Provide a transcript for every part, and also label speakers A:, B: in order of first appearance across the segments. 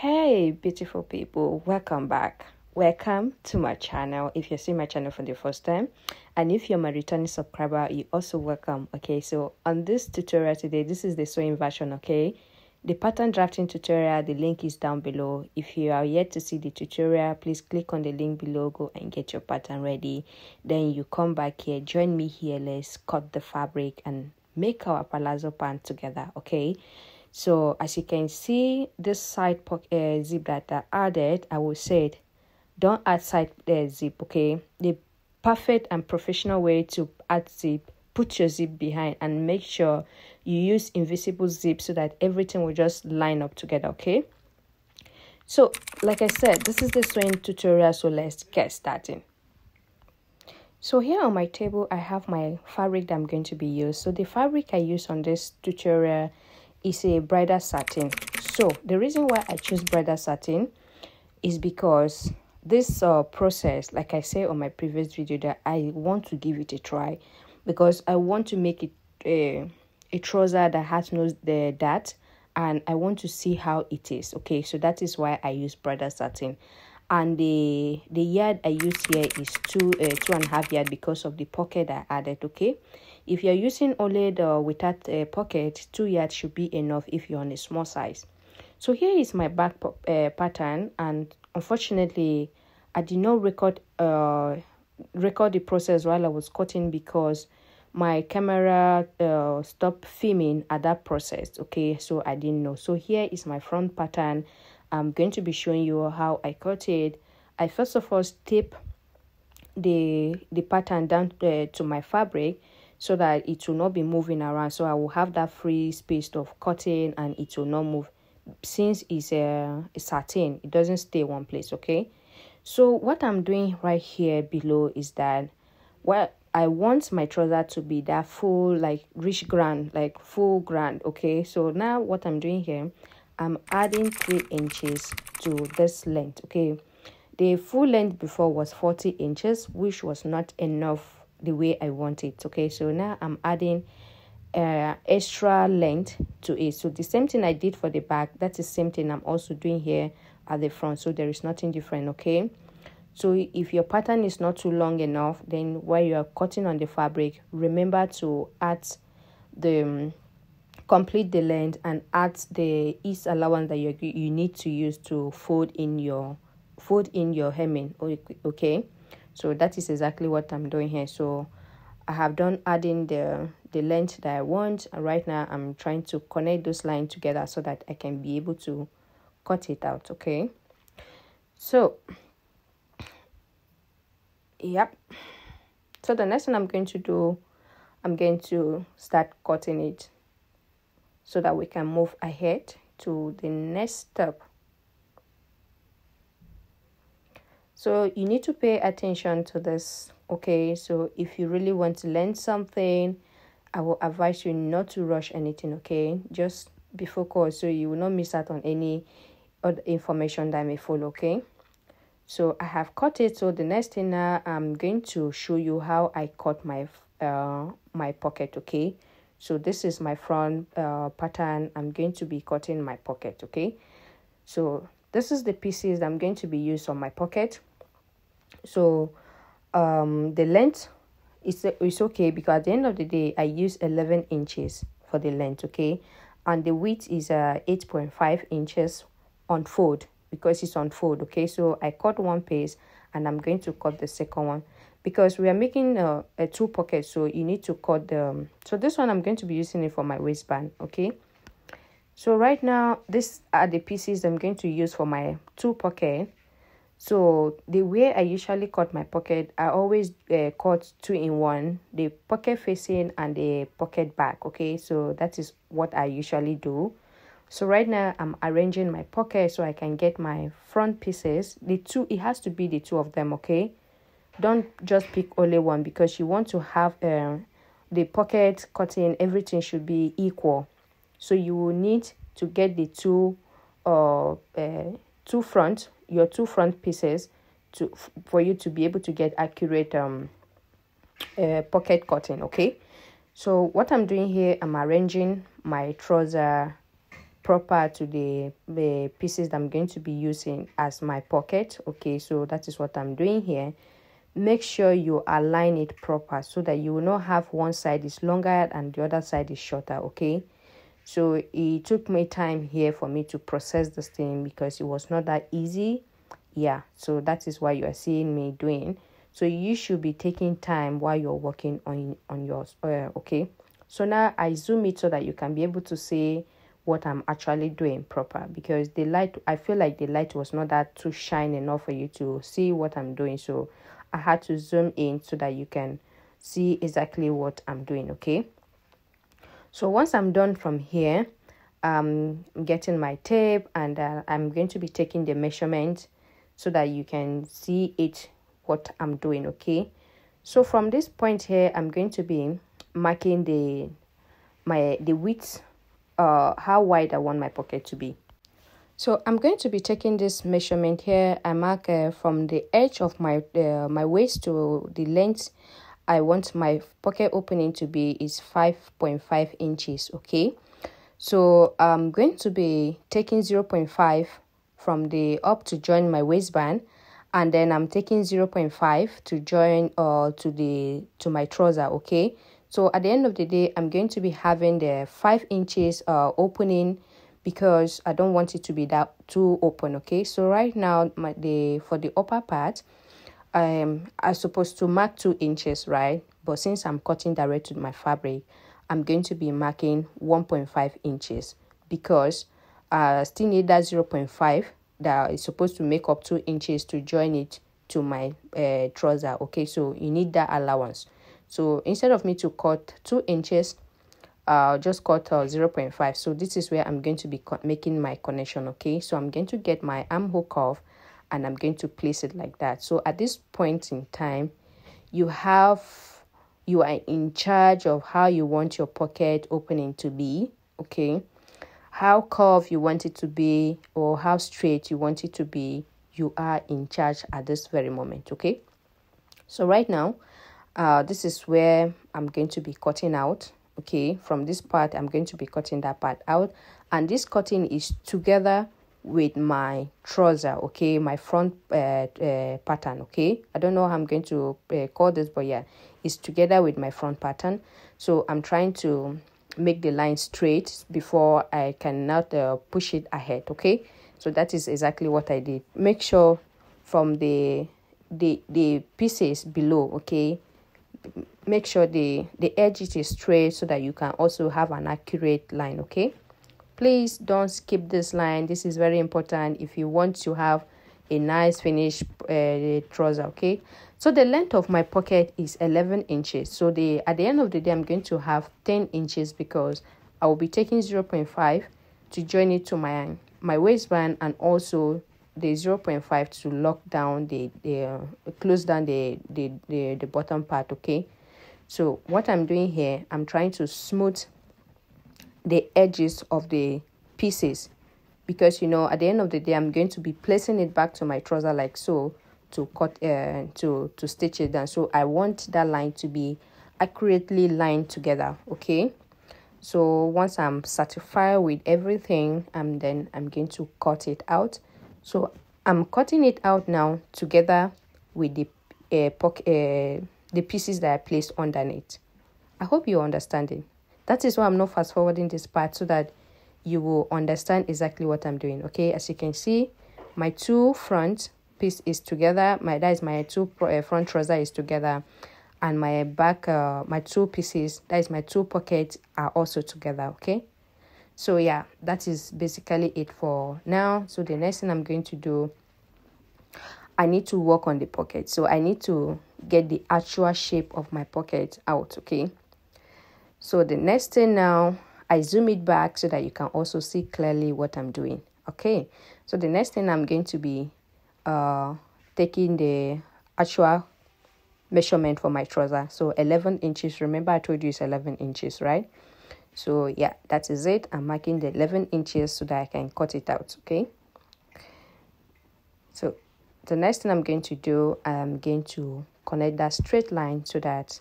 A: Hey beautiful people, welcome back. Welcome to my channel. If you're seeing my channel for the first time, and if you're my returning subscriber, you also welcome. Okay, so on this tutorial today, this is the sewing version. Okay, the pattern drafting tutorial, the link is down below. If you are yet to see the tutorial, please click on the link below, go and get your pattern ready. Then you come back here, join me here. Let's cut the fabric and make our palazzo pant together. Okay, so as you can see, this side pocket zip that I added, I will say it, don't add side zip. Okay, the perfect and professional way to add zip, put your zip behind and make sure you use invisible zip so that everything will just line up together. Okay, so like I said, this is the sewing tutorial, so let's get started. So here on my table, I have my fabric that I'm going to be using. So the fabric I use on this tutorial is a bridal satin. So the reason why I choose bridal satin is because this process, like I said on my previous video, that I want to give it a try, because I want to make it a trouser that has no dart, and I want to see how it is. Okay, so that is why I use bridal satin. And the yard I use here is 2.5 yard because of the pocket I added. Okay, if you're using only the without a pocket, 2 yards should be enough if you're on a small size. So here is my back pattern, and unfortunately I did not record the process while I was cutting because my camera stopped filming at that process. Okay, so I didn't know. So here is my front pattern. I'm going to be showing you how I cut it. I first of all tape the pattern down to my fabric so that it will not be moving around. So I will have that free space of cutting and it will not move. Since it's a satin, it doesn't stay one place. Okay, so what I'm doing right here below is that I want my trouser to be that full, like rich grand, like full grand. Okay, so now what I'm doing here, I'm adding 3 inches to this length. Okay, the full length before was 40 inches, which was not enough the way I want it. Okay, so now I'm adding extra length to it. So the same thing I did for the back, that's the same thing I'm also doing here at the front. So there is nothing different. Okay, so if your pattern is not too long enough, then while you are cutting on the fabric, remember to add the complete the length and add the ease allowance that you need to use to fold in your hemming. Okay, so that is exactly what I'm doing here. So I have done adding the length that I want, and right now I'm trying to connect those lines together so that I can be able to cut it out. Okay, so yep, so the next thing I'm going to do, I'm going to start cutting it so that we can move ahead to the next step. So you need to pay attention to this. Okay, so if you really want to learn something, I will advise you not to rush anything. Okay, just be focused so you will not miss out on any other information that may follow. Okay, so I have cut it. So the next thing now, I'm going to show you how I cut my my pocket. Okay, so this is my front pattern. I'm going to be cutting my pocket. Okay, so this is the pieces I'm going to be used on my pocket. So the length is okay, because at the end of the day I use 11 inches for the length. Okay, and the width is 8.5 inches on fold, because it's on fold. Okay, so I cut one piece and I'm going to cut the second one because we are making a 2 pockets, so you need to cut the so this one I'm going to be using it for my waistband. Okay, so right now these are the pieces I'm going to use for my 2 pocket. So the way I usually cut my pocket, I always cut 2 in 1, the pocket facing and the pocket back. Okay, so that is what I usually do. So right now I'm arranging my pocket so I can get my front pieces. The 2, it has to be the 2 of them. Okay, don't just pick only one, because you want to have the pocket cutting, everything should be equal. So you will need to get the 2 front, your 2 front pieces for you to be able to get accurate pocket cutting. Okay, so what I'm doing here, I'm arranging my trouser proper to the pieces that I'm going to be using as my pocket. Okay, so that is what I'm doing here. Make sure you align it proper so that you will not have one side is longer and the other side is shorter. Okay, so it took me time here for me to process this thing because it was not that easy. Yeah, so that is why you are seeing me doing. So you should be taking time while you're working on yours. Okay, so now I zoom it so that you can be able to see what I'm actually doing proper, because the light, I feel like the light was not that too shine enough for you to see what I'm doing. So I had to zoom in so that you can see exactly what I'm doing. Okay, so once I'm done from here, I'm getting my tape, and I'm going to be taking the measurement so that you can see it what I'm doing. Okay, so from this point here, I'm going to be marking the width, how wide I want my pocket to be. So I'm going to be taking this measurement here. I mark from the edge of my waist to the length I want my pocket opening to be is 5.5 inches. Okay, so I'm going to be taking 0.5 from the up to join my waistband, and then I'm taking 0.5 to join to my trouser. Okay, so at the end of the day, I'm going to be having the 5 inches opening, because I don't want it to be that too open. Okay, so right now for the upper part, I'm supposed to mark 2 inches, right? But since I'm cutting direct to my fabric, I'm going to be marking 1.5 inches, because I still need that 0.5 that is supposed to make up 2 inches to join it to my trouser. Okay, so you need that allowance. So instead of me to cut 2 inches, just cut 0.5. So this is where I'm going to be making my connection. Okay, so I'm going to get my armhole curve, and I'm going to place it like that. So at this point in time, you are in charge of how you want your pocket opening to be. Okay, how curved you want it to be, or how straight you want it to be, you are in charge at this very moment. Okay, so right now, this is where I'm going to be cutting out. Okay, from this part, I'm going to be cutting that part out, and this cutting is together with my trouser. Okay, my front pattern. Okay, I don't know how I'm going to call this, but yeah, it's together with my front pattern. So I'm trying to make the line straight before I cannot push it ahead. Okay, so that is exactly what I did. Make sure from the pieces below, okay, make sure the edge is straight so that you can also have an accurate line. Okay, please don't skip this line. This is very important if you want to have a nice finished trouser. Okay, so the length of my pocket is 11 inches. So at the end of the day, I'm going to have 10 inches, because I will be taking 0.5 to join it to my waistband, and also the 0.5 to lock down the close down the bottom part. Okay, so what I'm doing here, I'm trying to smooth the edges of the pieces, because at the end of the day, I'm going to be placing it back to my trouser like so, to cut to stitch it down. So I want that line to be accurately lined together. Okay, so once I'm satisfied with everything, then I'm going to cut it out. So I'm cutting it out now together with the pieces that I placed underneath. I hope you're understanding. That is why I'm not fast forwarding this part, so that you will understand exactly what I'm doing. Okay, as you can see, my 2 front piece is together. That is my 2 front trouser is together, and my back, my 2 pieces, that is my 2 pockets, are also together. Okay, so yeah, that is basically it for now. So the next thing I'm going to do, I need to work on the pocket. So I need to get the actual shape of my pocket out. Okay, so the next thing now, I zoom it back so that you can also see clearly what I'm doing. Okay, so the next thing, I'm going to be taking the actual measurement for my trouser. So 11 inches. Remember I told you it's 11 inches, right? So yeah, that is it. I'm marking the 11 inches so that I can cut it out. Okay, so the next thing I'm going to do, I'm going to connect that straight line so that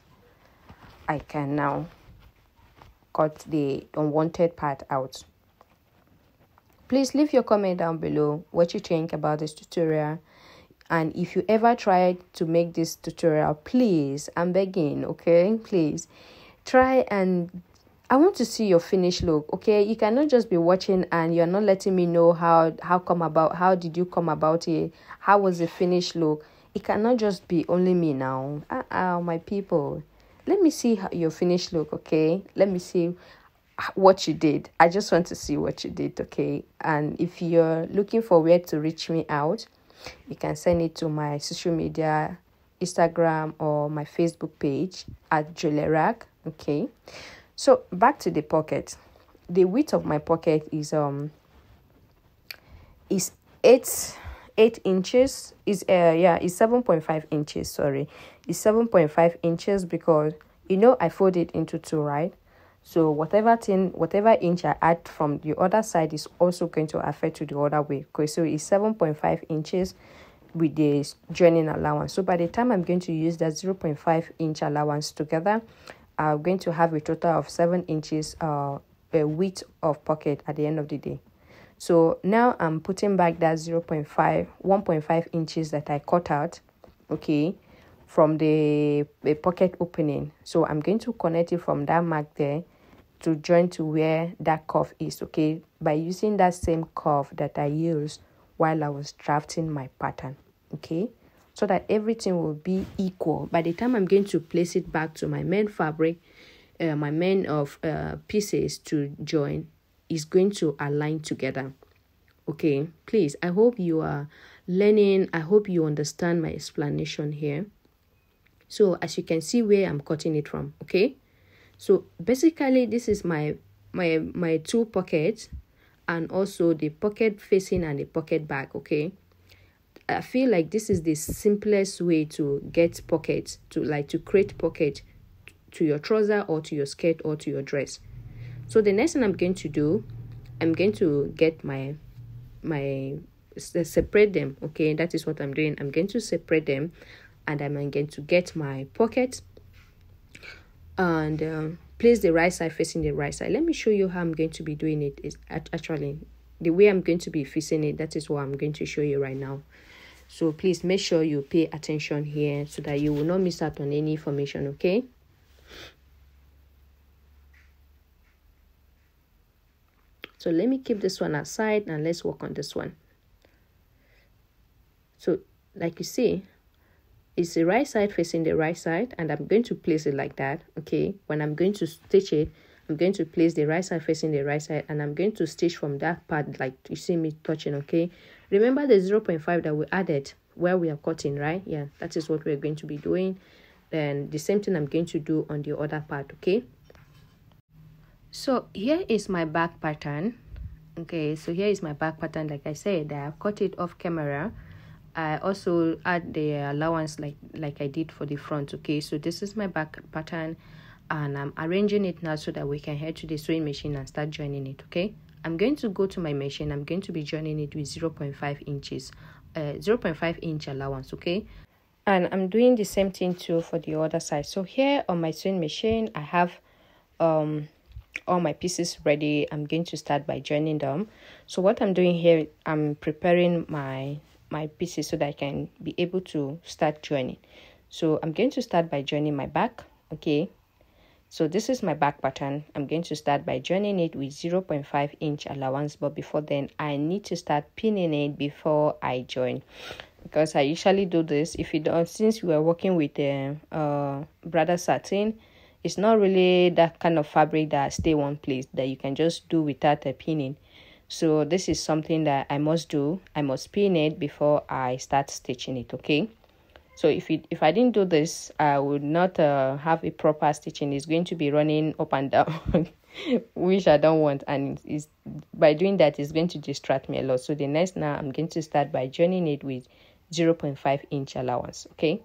A: I can now cut the unwanted part out. please leave your comment down below what you think about this tutorial. And if you ever tried to make this tutorial, please, I'm begging, okay, please try, and I want to see your finished look. Okay, you cannot just be watching and you're not letting me know how did you come about it, how was the finished look. It cannot just be only me now. My people, let me see your finished look. Okay, let me see what you did. I just want to see what you did. Okay, and if you're looking for where to reach me out, you can send it to my social media, Instagram or my Facebook page at Julerac. Okay, so back to the pocket. The width of my pocket is 8 inches. Is 7.5 inches. Sorry, it's 7.5 inches because I fold it into two, right? So whatever inch I add from the other side is also going to affect to the other way. Okay, so it's 7.5 inches with the joining allowance. So by the time I'm going to use that 0.5 inch allowance together, I'm going to have a total of 7 inches a width of pocket at the end of the day. So now I'm putting back that 1.5 inches that I cut out, okay, from the pocket opening. So I'm going to connect it from that mark there to join to where that curve is, okay, by using that same curve that I used while I was drafting my pattern, okay, so that everything will be equal. By the time I'm going to place it back to my main fabric, my main of pieces to join is going to align together. Okay, please, I hope you are learning. I hope you understand my explanation here. So as you can see where I'm cutting it from, okay, so basically this is my two pockets, and also the pocket facing and the pocket back. Okay, I feel like this is the simplest way to get pockets, to create pocket to your trouser or to your skirt or to your dress. So the next thing I'm going to do, I'm going to get separate them. Okay, that is what I'm doing. I'm going to separate them, and I'm going to get my pocket and place the right side facing the right side. Let me show you how I'm going to be doing it. Is actually the way I'm going to be facing it. That is what I'm going to show you right now. So please make sure you pay attention here so that you will not miss out on any information. Okay, so let me keep this one aside and let's work on this one. So like you see, it's the right side facing the right side, and I'm going to place it like that. Okay, when I'm going to stitch it, I'm going to place the right side facing the right side, and I'm going to stitch from that part like you see me touching. Okay, remember the 0.5 that we added where we are cutting, right? Yeah, that is what we're going to be doing. Then the same thing I'm going to do on the other part. Okay, so here is my back pattern. Okay, so here is my back pattern. Like I said, I have cut it off camera. I also add the allowance like I did for the front. Okay, so this is my back pattern, and I'm arranging it now so that we can head to the sewing machine and start joining it. Okay, I'm going to go to my machine. I'm going to be joining it with 0.5 inches 0.5 inch allowance. Okay, and I'm doing the same thing too for the other side. So here on my sewing machine, I have all my pieces ready. I'm going to start by joining them. So what I'm doing here, I'm preparing my pieces so that I can be able to start joining. So I'm going to start by joining my back. Okay, so this is my back pattern. I'm going to start by joining it with 0.5 inch allowance, but before then I need to start pinning it before I join, because I usually do this. If you don't, since we are working with brother satin, it's not really that kind of fabric that stay one place that you can just do without a pinning. So this is something that I must do. I must pin it before I start stitching it. Okay, so if I didn't do this, I would not have a proper stitching. It's going to be running up and down which I don't want, and by doing that it's going to distract me a lot. So the next, now I'm going to start by joining it with 0.5 inch allowance. Okay,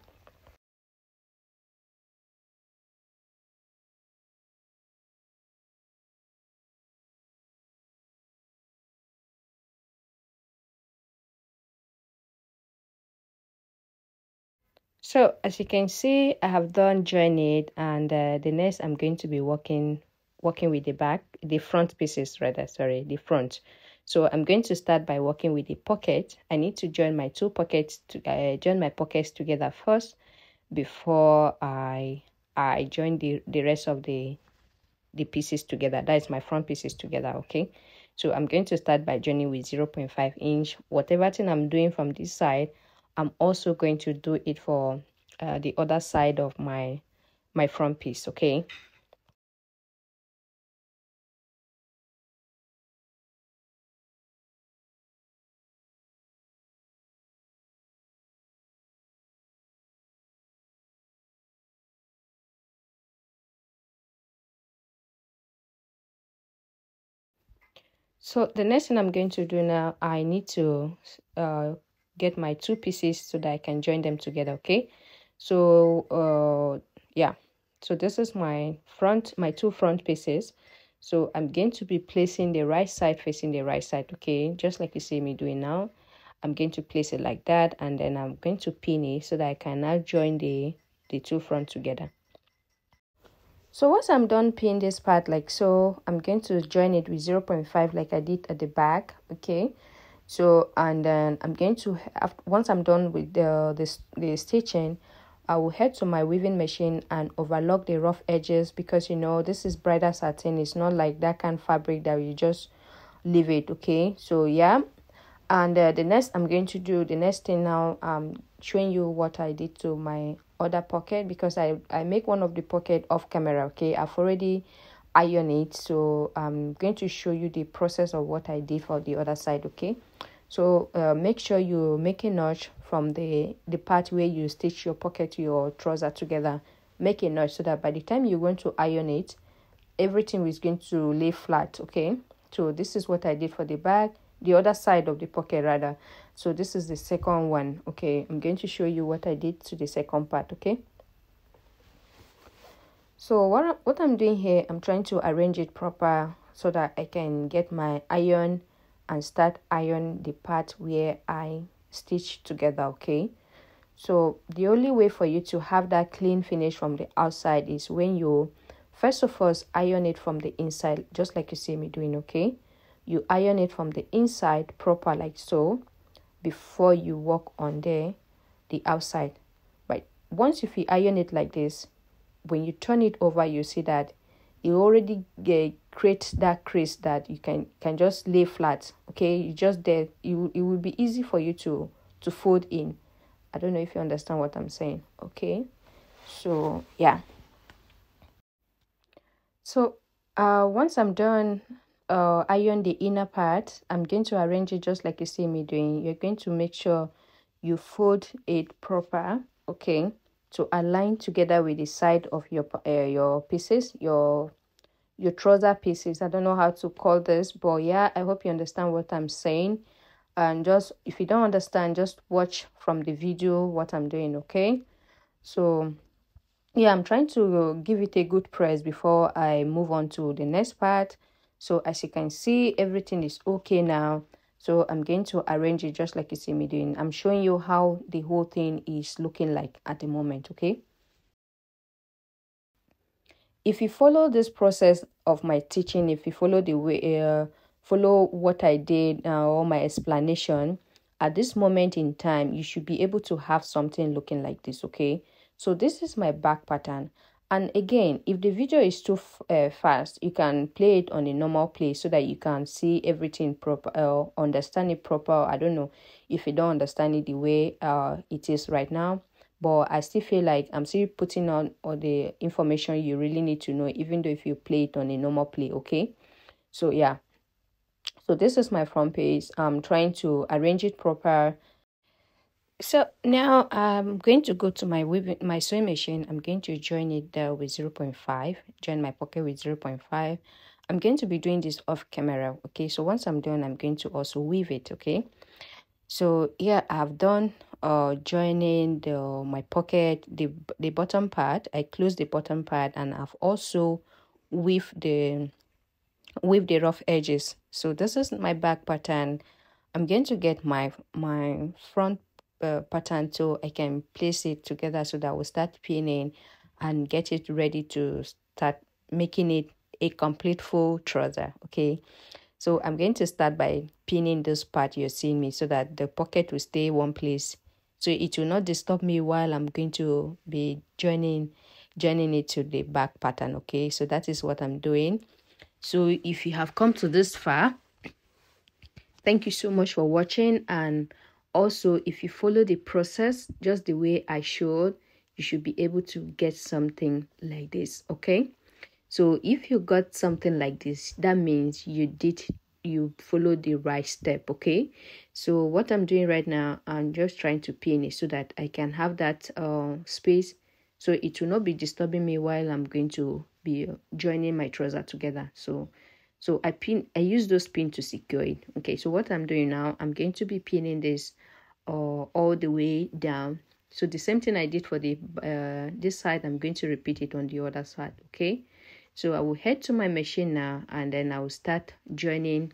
A: so as you can see, I have done join it, and the next I'm going to be working with the front pieces, rather, sorry, the front. So I'm going to start by working with the pocket. I need to join my two pockets to join my pockets together first before I join the rest of the pieces together. That is my front pieces together. Okay, so I'm going to start by joining with 0.5 inch. Whatever thing I'm doing from this side, I'm also going to do it for the other side of my front piece. Okay. So the next thing I'm going to do now, I need to get my two pieces so that I can join them together. Okay, so yeah, so this is my two front pieces. So I'm going to be placing the right side facing the right side. Okay, just like you see me doing now. I'm going to place it like that, and then I'm going to pin it so that I can now join the two front together. So once I'm done pinning this part like so, I'm going to join it with 0.5 like I did at the back. Okay, so and then I'm going to once I'm done with the stitching, I will head to my weaving machine and overlock the rough edges, because you know this is bridal satin. It's not like that kind of fabric that you just leave it. Okay, so yeah, and the next thing now, showing you what I did to my other pocket, because I make one of the pocket off camera. Okay, I've already ironed it, so I'm going to show you the process of what I did for the other side. Okay, so make sure you make a notch from the part where you stitch your pocket to your trouser together. Make a notch so that by the time you're going to iron it, everything is going to lay flat. Okay, so this is what I did for the back, the other side of the pocket rather. So this is the second one. Okay, I'm going to show you what I did to the second part. Okay, so what I'm doing here, I'm trying to arrange it proper so that I can get my iron and start iron the part where I stitch together. Okay, so the only way for you to have that clean finish from the outside is when you first of all iron it from the inside, just like you see me doing. Okay, you iron it from the inside proper like so before you work on the outside. But once if you iron it like this, when you turn it over, you see that it already creates that crease that you can just lay flat. Okay, you just there, it will be easy for you to fold in. I don't know if you understand what I'm saying. Okay, so yeah, so once I'm done iron the inner part, I'm going to arrange it just like you see me doing. You're going to make sure you fold it proper, okay, to align together with the side of your pieces, your trouser pieces. I don't know how to call this, but yeah, I hope you understand what I'm saying. And just if you don't understand, just watch from the video what I'm doing. Okay, so yeah, I'm trying to give it a good press before I move on to the next part. So as you can see, everything is okay now. So I'm going to arrange it just like you see me doing. I'm showing you how the whole thing is looking like at the moment. Okay, if you follow this process of my teaching, if you follow the way follow what I did or my explanation, at this moment in time you should be able to have something looking like this. Okay, so this is my back pattern. And again, if the video is too fast, you can play it on a normal play so that you can see everything proper, understand it proper. I don't know if you don't understand it the way it is right now, but I still feel like I'm still putting on all the information you really need to know, even though if you play it on a normal play. Okay, so yeah, so this is my front page. I'm trying to arrange it proper. So now I'm going to go to my sewing machine. I'm going to join it there with 0.5, join my pocket with 0.5. I'm going to be doing this off camera. Okay, so once I'm done, I'm going to also weave it. Okay, so yeah, I've done joining my pocket, the bottom part. I closed the bottom part, and I've also weaved the rough edges. So this is my back pattern. I'm going to get my front pattern so I can place it together so that we'll start pinning and get it ready to start making it a complete full trouser. Okay, So I'm going to start by pinning this part you're seeing me so that the pocket will stay one place. So it will not disturb me while I'm going to be joining it to the back pattern. Okay, so that is what I'm doing. So if you have come to this far, thank you so much for watching. And also, if you follow the process just the way I showed, you should be able to get something like this. Okay, so if you got something like this, that means you followed the right step. Okay, so what I'm doing right now, I'm just trying to pin it so that I can have that space, so it will not be disturbing me while I'm going to be joining my trouser together. So I use those pins to secure it. Okay, so what I'm doing now, I'm going to be pinning this all the way down. So the same thing I did for the this side, I'm going to repeat it on the other side. Okay, so I will head to my machine now, and then I will start joining.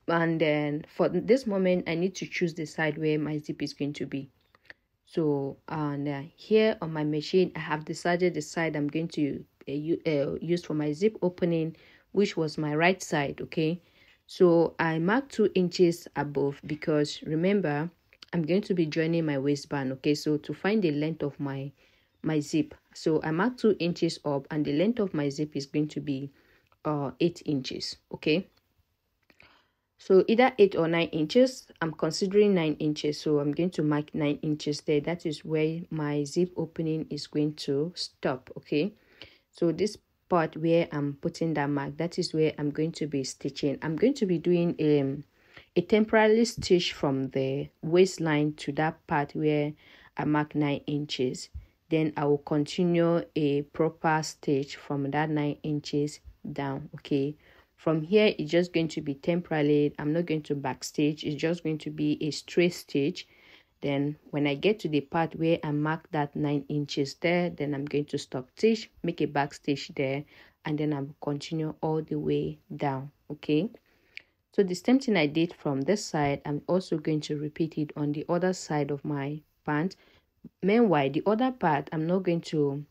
A: And then for this moment, I need to choose the side where my zip is going to be. So and here on my machine, I have decided the side I'm going to use for my zip opening, which was my right side. Okay, so I marked 2 inches above because remember, I'm going to be joining my waistband. Okay, so to find the length of my zip, so I marked 2 inches up, and the length of my zip is going to be 8 inches. Okay, so either 8 or 9 inches. I'm considering 9 inches, so I'm going to mark 9 inches there. That is where my zip opening is going to stop. Okay, so this part where I'm putting that mark, that is where I'm going to be stitching. I'm going to be doing a temporary stitch from the waistline to that part where I mark 9 inches. Then I will continue a proper stitch from that 9 inches down. Okay, from here it's just going to be temporary. I'm not going to backstitch. It's just going to be a straight stitch. Then when I get to the part where I mark that 9 inches there, then I'm going to stop stitch, make a back stitch there, and then I'll continue all the way down. Okay, so the same thing I did from this side, I'm also going to repeat it on the other side of my pant. Meanwhile, the other part, I'm not going to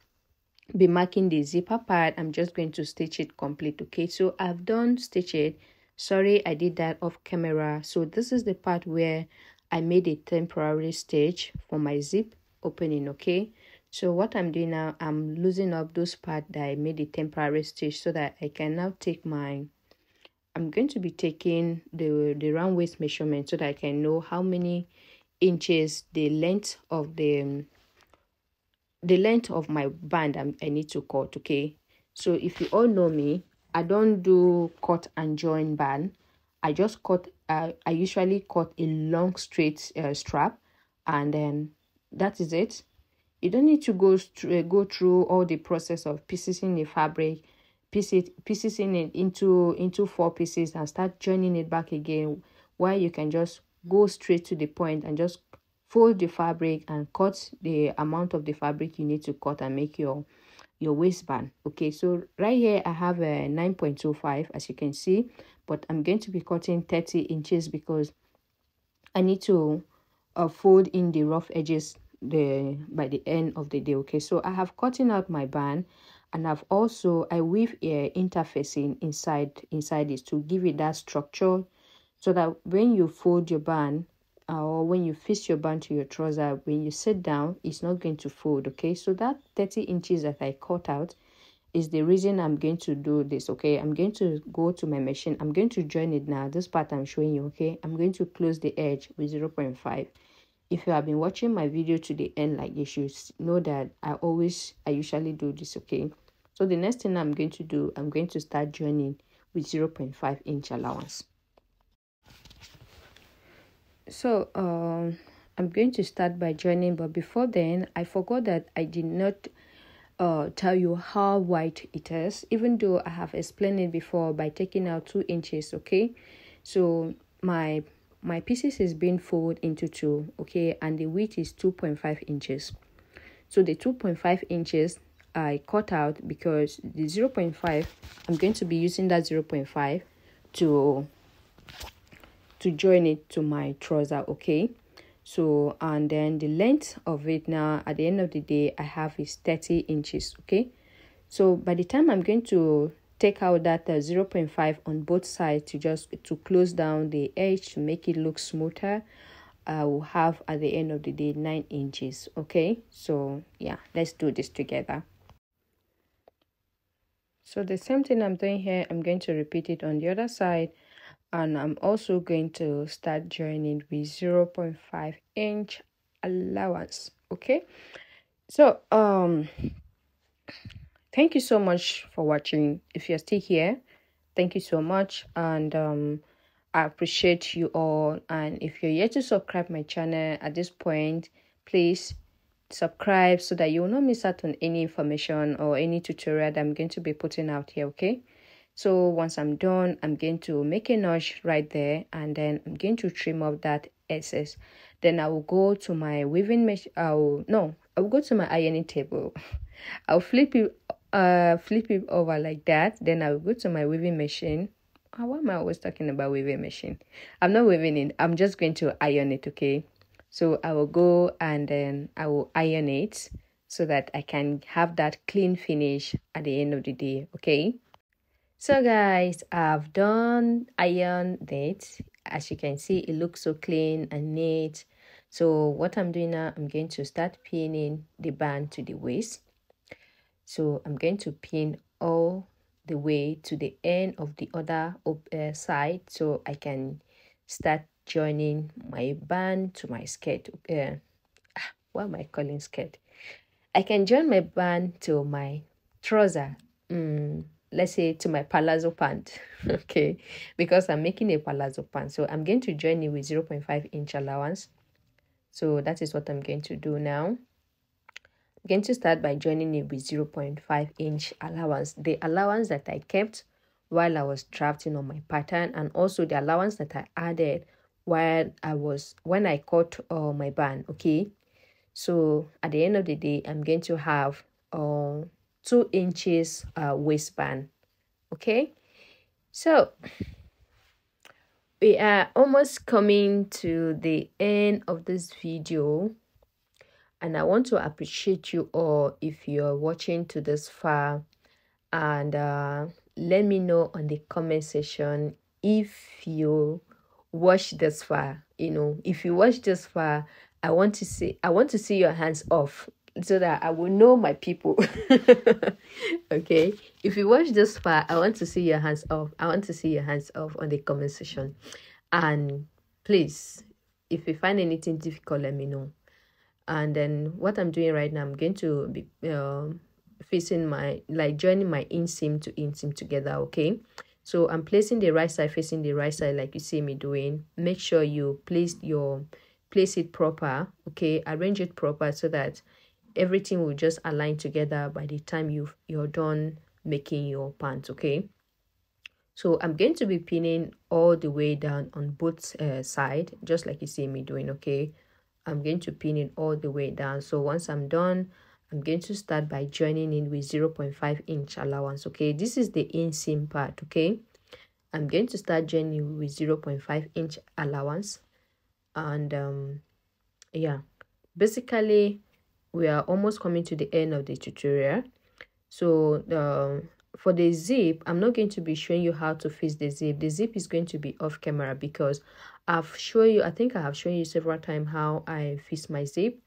A: be marking the zipper part. I'm just going to stitch it complete. Okay, so I've done stitch it. Sorry, I did that off camera. So this is the part where I made a temporary stitch for my zip opening. Okay, so what I'm doing now, I'm loosening up those parts that I made a temporary stitch so that I can now take my, I'm going to be taking the round waist measurement so that I can know how many inches the length of my band I need to cut. Okay, so if you all know me, I don't do cut and join band. I just cut, I usually cut a long straight strap, and then that is it. You don't need to go through all the process of piecing the fabric, piecing it into 4 pieces and start joining it back again, while you can just go straight to the point and just fold the fabric and cut the amount of the fabric you need to cut and make your waistband. Okay, so right here I have a 9.25, as you can see, but I'm going to be cutting 30 inches because I need to fold in the rough edges by the end of the day. Okay, so I have cutting out my band, and I weave interfacing inside it to give it that structure, so that when you fold your band or when you fix your band to your trouser, when you sit down, it's not going to fold. Okay, so that 30 inches that I cut out is the reason I'm going to do this. Okay, I'm going to go to my machine. I'm going to join it now. This part I'm showing you. Okay, I'm going to close the edge with 0.5. If you have been watching my video to the end, like, you should know that I usually do this. Okay, so the next thing I'm going to do, I'm going to start joining with 0.5 inch allowance. So I'm going to start by joining, but before then I forgot that I did not tell you how wide it is, even though I have explained it before by taking out 2 inches. Okay, so my pieces is being folded into 2. Okay, and the width is 2.5 inches. So the 2.5 inches I cut out because the 0.5, I'm going to be using that 0.5 to join it to my trouser. Okay, so and then the length of it now at the end of the day I have is 30 inches. Okay, so by the time I'm going to take out that 0.5 on both sides to close down the edge to make it look smoother. I will have at the end of the day 9 inches. Okay, so yeah, let's do this together. So the same thing I'm doing here, I'm going to repeat it on the other side, and I'm also going to start joining with 0.5 inch allowance. Okay, so thank you so much for watching. If you're still here, thank you so much, and I appreciate you all. And if you're yet to subscribe my channel at this point, please subscribe so that you will not miss out on any information or any tutorial that I'm going to be putting out here. Okay, so once I'm done, I'm going to make a notch right there, and then I'm going to trim off that excess. Then I will go to my weaving machine. I will go to my ironing table. I'll flip it over like that. Then I will go to my weaving machine. Why am I always talking about weaving machine? I'm not weaving it. I'm just going to iron it. Okay, so I will go and then I will iron it so that I can have that clean finish at the end of the day. Okay, so guys, I've done ironed it. As you can see, it looks so clean and neat. So what I'm doing now, I'm going to start pinning the band to the waist. So I'm going to pin all the way to the end of the other side, so I can start joining my band to my skirt. What am I calling skirt? I can join my band to my trouser. Let's say to my palazzo pant. Okay, because I'm making a palazzo pant, so I'm going to join it with 0.5 inch allowance. So that is what I'm going to do now. I'm going to start by joining it with 0.5 inch allowance, the allowance that I kept while I was drafting on my pattern, and also the allowance that I added when I cut my band. Okay, so at the end of the day, I'm going to have 2 inches waistband. Okay, so we are almost coming to the end of this video, and I want to appreciate you all if you're watching to this far, and let me know on the comment section if you watch this far. If you watch this far, I want to see your hands off so that I will know my people. Okay, if you watch this far, I want to see your hands off. I want to see your hands off on the comment section. And please, if you find anything difficult, let me know. And then what I'm doing right now, I'm going to be facing joining my inseam to inseam together. Okay, so I'm placing the right side facing the right side like you see me doing. Make sure you place it proper. Okay, arrange it proper so that everything will just align together by the time you're done making your pants. Okay, so I'm going to be pinning all the way down on both sides, just like you see me doing. Okay, I'm going to pin it all the way down. So once I'm done, I'm going to start by joining in with 0.5 inch allowance. Okay, this is the inseam part. Okay, I'm going to start joining with 0.5 inch allowance, and yeah, basically we are almost coming to the end of the tutorial. So for the zip, I'm not going to be showing you how to fix the zip. The zip is going to be off camera because I think I have shown you several times how I fix my zip.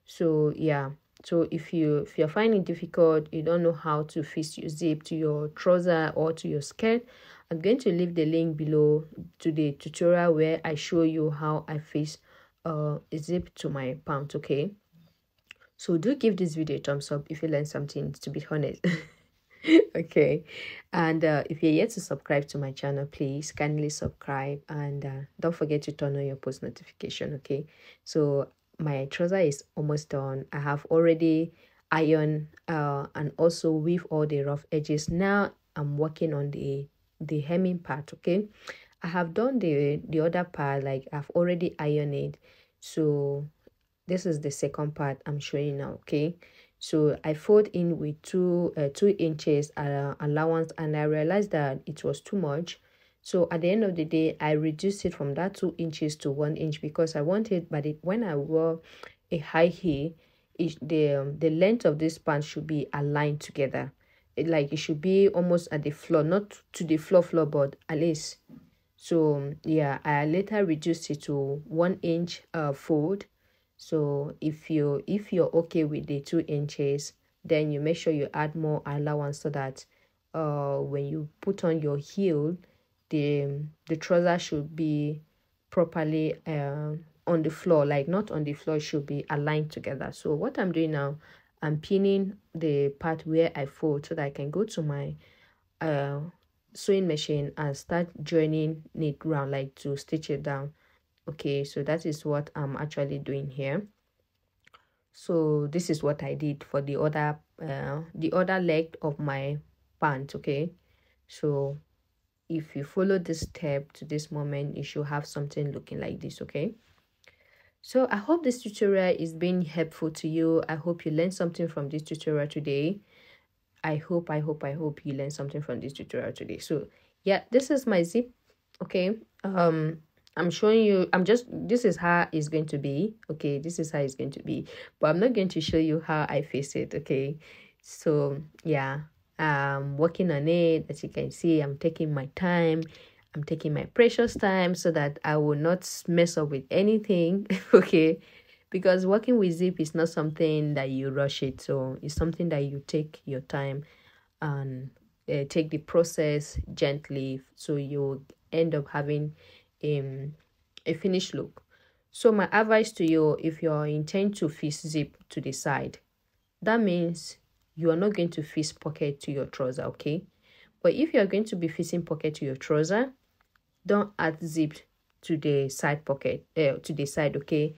A: So yeah, so if you're finding it difficult, you don't know how to fix your zip to your trouser or to your skirt, I'm going to leave the link below to the tutorial where I show you how I fix a zip to my pant. Okay, so do give this video a thumbs up if you learned something, to be honest. Okay, and if you're yet to subscribe to my channel, please kindly subscribe, and don't forget to turn on your post notification. Okay, so my trouser is almost done. I have already ironed and also weave all the rough edges. Now I'm working on the hemming part. Okay, I have done the other part, like I've already ironed it. So this is the second part I'm showing now. Okay, so I fold in with 2 inches allowance, and I realized that it was too much. So at the end of the day, I reduced it from that 2 inches to 1 inch because I wanted, but when I wore a high heel, the length of this pant should be aligned together. like it should be almost at the floor, not to the floor, but at least. So yeah, I later reduced it to 1 inch fold. So if you're okay with the 2 inches, then you make sure you add more allowance so that when you put on your heel, the trouser should be properly on the floor, like not on the floor, should be aligned together. So what I'm doing now, I'm pinning the part where I fold so that I can go to my sewing machine and start joining it round, like to stitch it down. Okay, so that is what I'm actually doing here. So this is what I did for the other leg of my pant. Okay, so if you follow this step to this moment, you should have something looking like this. Okay, so I hope this tutorial is being helpful to you. I hope you learned something from this tutorial today. I hope you learned something from this tutorial today. So yeah, this is my zip. Okay, I'm showing you, this is how it's going to be. Okay, this is how it's going to be, but I'm not going to show you how I face it. Okay, so yeah, I'm working on it. As you can see, I'm taking my time. I'm taking my precious time so that I will not mess up with anything. Okay, because working with zip is not something that you rush it. So it's something that you take your time and take the process gently, so you end up having a finished look. So my advice to you, if you intend to fix zip to the side, that means you are not going to fix pocket to your trouser. Okay, but if you are going to be fixing pocket to your trouser, don't add zip to the side pocket, to the side. Okay,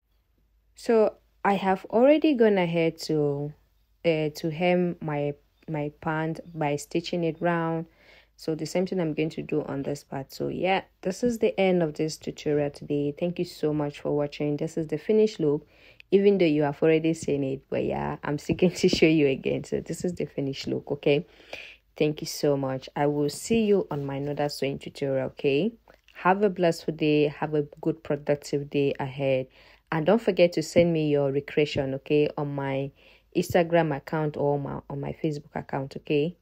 A: so I have already gone ahead to hem my pant by stitching it round. So the same thing I'm going to do on this part. So yeah, this is the end of this tutorial today. Thank you so much for watching. This is the finished look, even though you have already seen it, but yeah, I'm still going to show you again. So this is the finished look. Okay, thank you so much. I will see you on my another sewing tutorial. Okay, have a blessed day. Have a good productive day ahead, and don't forget to send me your recreation, okay, on my Instagram account or on my Facebook account. Okay,